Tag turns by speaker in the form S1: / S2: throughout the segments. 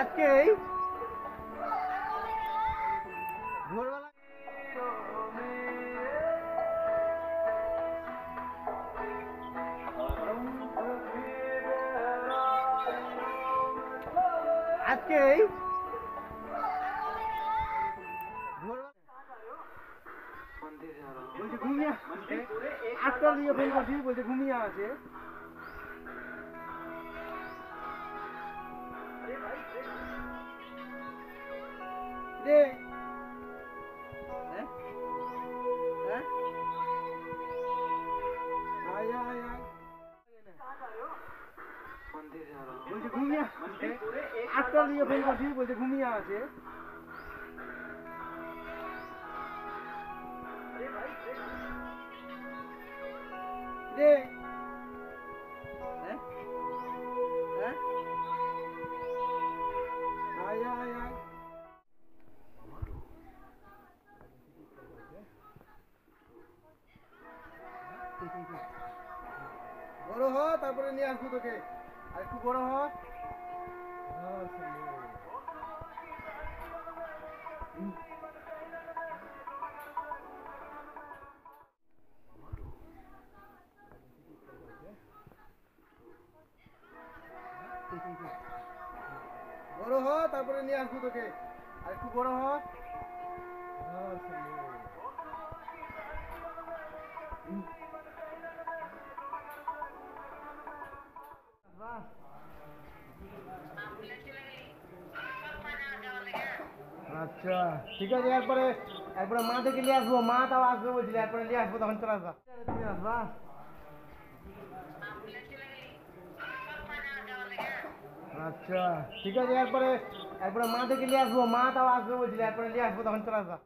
S1: আজকেই ভোরবেলা আজকেই বলছে ঘুমিয়ে আজকাল দিয়ে ফোন করছি বলছে ঘুমিয়ে আছে রে বলছে ঘুমিয়ে আজকাল দিয়ে ফোন করছি বলছে ঘুমিয়ে আছে রে বড় হ তারপরে নিয়ে আসবো তোকে আর একটু বড় হ বড় হ তারপরে নিয়ে আসবো তোকে আর একটু বড় হ আচ্ছা ঠিক আছে একবারে মা থেকে নিয়ে আসবো মা তাও আসবে বলছিলে একবারে নিয়ে আসবো তখন চলে আসবা তুমি আসবা আচ্ছা ঠিক আছে একবারে মা থেকে নিয়ে আসবো মা তাও আসবে বলছিলে একবারে নিয়ে আসবো তখন চলে আসবা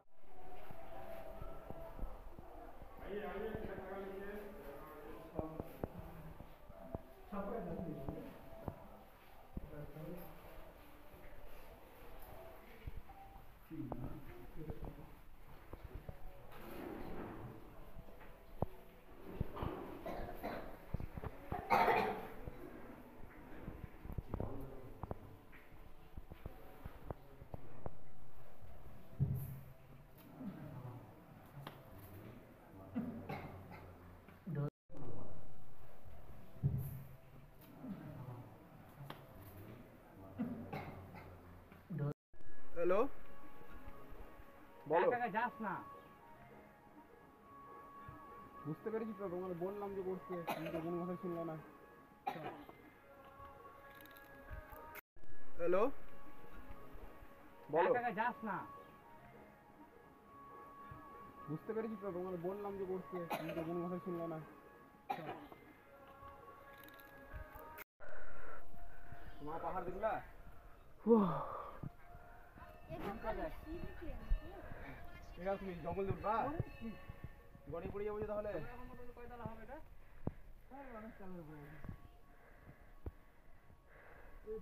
S1: হ্যালো বলো যাস না বুঝতে পেরেছি তো তোমার বললাম যে করতে তুমি তো কোনো কথা শুনলো না হ্যালো বলো যাস না বুঝতে পেরেছি তো তোমার বললাম যে করতে তুমি তো কোনো কথা শুনলো না তোমার পাহাড় দেখলা তুমি জঙ্গল উঠবা গড়ি পড়ে যাবো তাহলে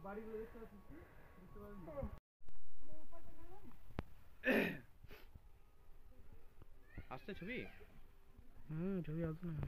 S1: বাড়িগুলো দেখতে পাচ্ছি আসছে ছবি ছবি আসবে না